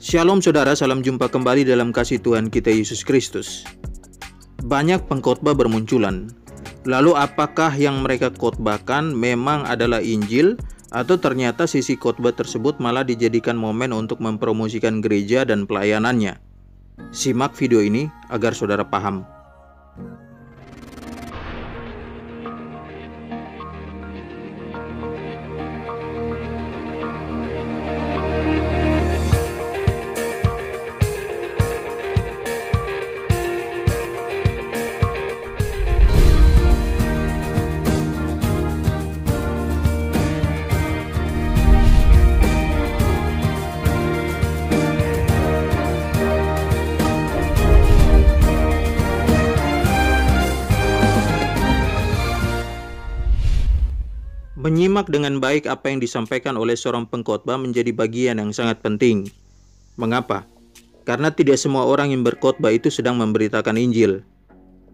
Shalom saudara, salam jumpa kembali dalam kasih Tuhan kita Yesus Kristus. Banyak pengkhotbah bermunculan. Lalu apakah yang mereka khotbahkan memang adalah Injil atau ternyata sisi khotbah tersebut malah dijadikan momen untuk mempromosikan gereja dan pelayanannya? Simak video ini agar saudara paham. Menyimak dengan baik apa yang disampaikan oleh seorang pengkhotbah menjadi bagian yang sangat penting. Mengapa? Karena tidak semua orang yang berkhotbah itu sedang memberitakan Injil.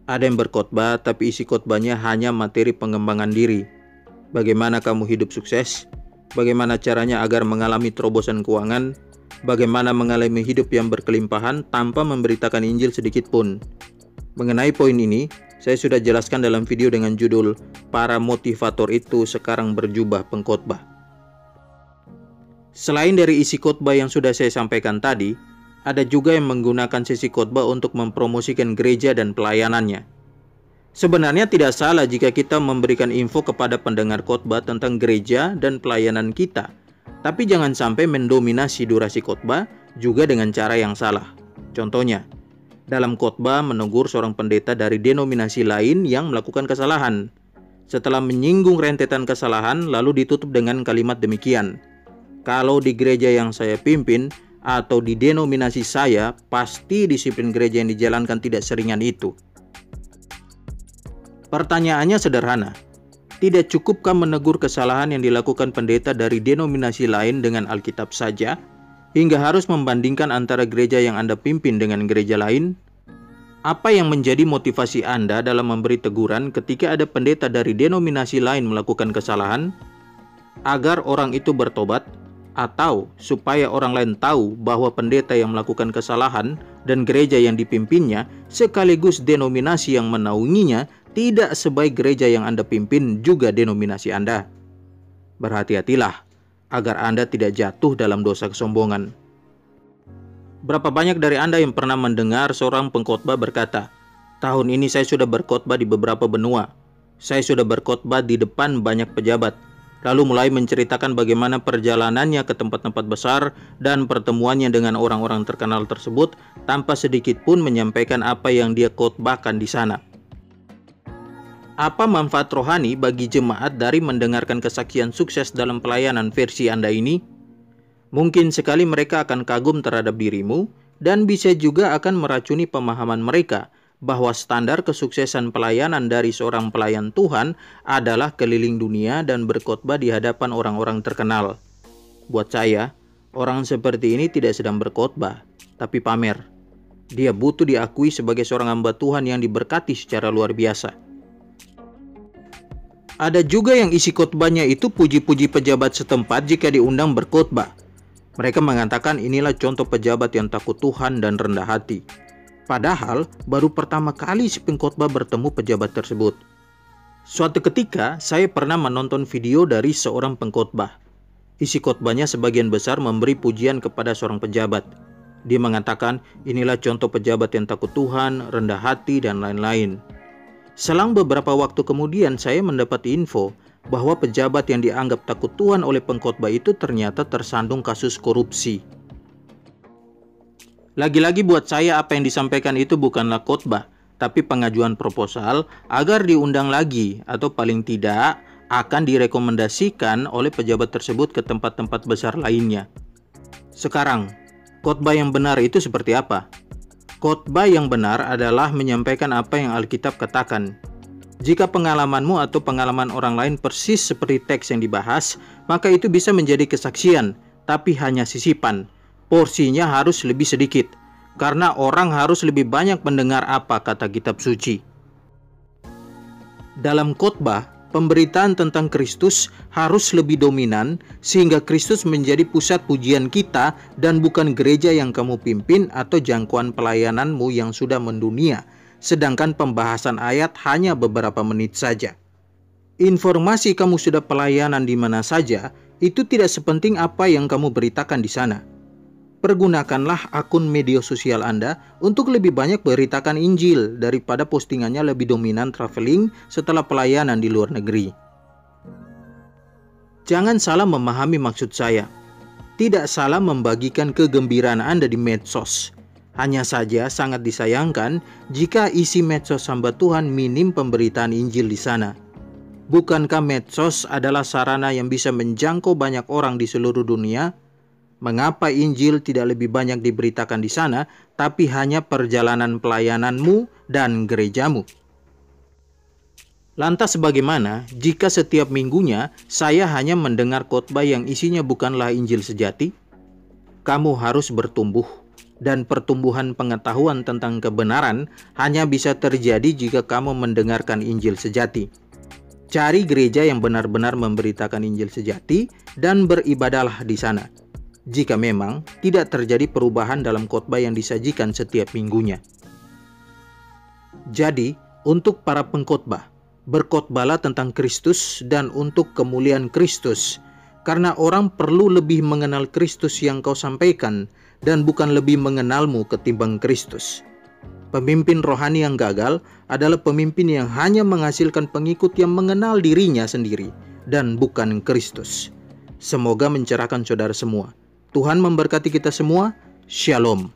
Ada yang berkhotbah tapi isi khotbahnya hanya materi pengembangan diri. Bagaimana kamu hidup sukses? Bagaimana caranya agar mengalami terobosan keuangan? Bagaimana mengalami hidup yang berkelimpahan tanpa memberitakan Injil sedikit pun? Mengenai poin ini, saya sudah jelaskan dalam video dengan judul Para Motivator Itu Sekarang Berjubah Pengkhotbah. Selain dari isi khotbah yang sudah saya sampaikan tadi, ada juga yang menggunakan sesi khotbah untuk mempromosikan gereja dan pelayanannya. Sebenarnya tidak salah jika kita memberikan info kepada pendengar khotbah tentang gereja dan pelayanan kita, tapi jangan sampai mendominasi durasi khotbah juga dengan cara yang salah. Contohnya, dalam khotbah menegur seorang pendeta dari denominasi lain yang melakukan kesalahan. Setelah menyinggung rentetan kesalahan, lalu ditutup dengan kalimat demikian. Kalau di gereja yang saya pimpin atau di denominasi saya, pasti disiplin gereja yang dijalankan tidak seringan itu. Pertanyaannya sederhana. Tidak cukupkah menegur kesalahan yang dilakukan pendeta dari denominasi lain dengan Alkitab saja? Hingga harus membandingkan antara gereja yang Anda pimpin dengan gereja lain? Apa yang menjadi motivasi Anda dalam memberi teguran ketika ada pendeta dari denominasi lain melakukan kesalahan? Agar orang itu bertobat? Atau supaya orang lain tahu bahwa pendeta yang melakukan kesalahan dan gereja yang dipimpinnya sekaligus denominasi yang menaunginya tidak sebaik gereja yang Anda pimpin juga denominasi Anda? Berhati-hatilah agar Anda tidak jatuh dalam dosa kesombongan. Berapa banyak dari Anda yang pernah mendengar seorang pengkhotbah berkata, "Tahun ini saya sudah berkhotbah di beberapa benua. Saya sudah berkhotbah di depan banyak pejabat." Lalu mulai menceritakan bagaimana perjalanannya ke tempat-tempat besar dan pertemuannya dengan orang-orang terkenal tersebut tanpa sedikit pun menyampaikan apa yang dia khotbahkan di sana. Apa manfaat rohani bagi jemaat dari mendengarkan kesaksian sukses dalam pelayanan versi Anda ini? Mungkin sekali mereka akan kagum terhadap dirimu dan bisa juga akan meracuni pemahaman mereka bahwa standar kesuksesan pelayanan dari seorang pelayan Tuhan adalah keliling dunia dan berkhotbah di hadapan orang-orang terkenal. Buat saya, orang seperti ini tidak sedang berkhotbah, tapi pamer. Dia butuh diakui sebagai seorang hamba Tuhan yang diberkati secara luar biasa. Ada juga yang isi khotbahnya itu puji-puji pejabat setempat jika diundang berkhotbah. Mereka mengatakan inilah contoh pejabat yang takut Tuhan dan rendah hati. Padahal baru pertama kali si pengkhotbah bertemu pejabat tersebut. Suatu ketika saya pernah menonton video dari seorang pengkhotbah. Isi khotbahnya sebagian besar memberi pujian kepada seorang pejabat. Dia mengatakan inilah contoh pejabat yang takut Tuhan, rendah hati, dan lain-lain. Selang beberapa waktu kemudian saya mendapat info bahwa pejabat yang dianggap takut Tuhan oleh pengkhotbah itu ternyata tersandung kasus korupsi. Lagi-lagi buat saya apa yang disampaikan itu bukanlah khotbah, tapi pengajuan proposal agar diundang lagi atau paling tidak akan direkomendasikan oleh pejabat tersebut ke tempat-tempat besar lainnya. Sekarang, khotbah yang benar itu seperti apa? Khotbah yang benar adalah menyampaikan apa yang Alkitab katakan. Jika pengalamanmu atau pengalaman orang lain persis seperti teks yang dibahas, maka itu bisa menjadi kesaksian, tapi hanya sisipan. Porsinya harus lebih sedikit, karena orang harus lebih banyak mendengar apa kata kitab suci. Dalam khotbah, Pemberitaan tentang Kristus harus lebih dominan sehingga Kristus menjadi pusat pujian kita dan bukan gereja yang kamu pimpin atau jangkauan pelayananmu yang sudah mendunia, sedangkan pembahasan ayat hanya beberapa menit saja. Informasi kamu sudah pelayanan di mana saja, itu tidak sepenting apa yang kamu beritakan di sana. Pergunakanlah akun media sosial Anda untuk lebih banyak beritakan Injil daripada postingannya lebih dominan traveling setelah pelayanan di luar negeri. Jangan salah memahami maksud saya. Tidak salah membagikan kegembiraan Anda di medsos. Hanya saja sangat disayangkan jika isi medsos hamba Tuhan minim pemberitaan Injil di sana. Bukankah medsos adalah sarana yang bisa menjangkau banyak orang di seluruh dunia? Mengapa Injil tidak lebih banyak diberitakan di sana, tapi hanya perjalanan pelayananmu dan gerejamu? Lantas bagaimana jika setiap minggunya saya hanya mendengar khotbah yang isinya bukanlah Injil sejati? Kamu harus bertumbuh, dan pertumbuhan pengetahuan tentang kebenaran hanya bisa terjadi jika kamu mendengarkan Injil sejati. Cari gereja yang benar-benar memberitakan Injil sejati dan beribadahlah di sana. Jika memang tidak terjadi perubahan dalam khotbah yang disajikan setiap minggunya. Jadi, untuk para pengkhotbah, berkhotbahlah tentang Kristus dan untuk kemuliaan Kristus, karena orang perlu lebih mengenal Kristus yang kau sampaikan dan bukan lebih mengenalmu ketimbang Kristus. Pemimpin rohani yang gagal adalah pemimpin yang hanya menghasilkan pengikut yang mengenal dirinya sendiri dan bukan Kristus. Semoga mencerahkan saudara semua. Tuhan memberkati kita semua. Shalom.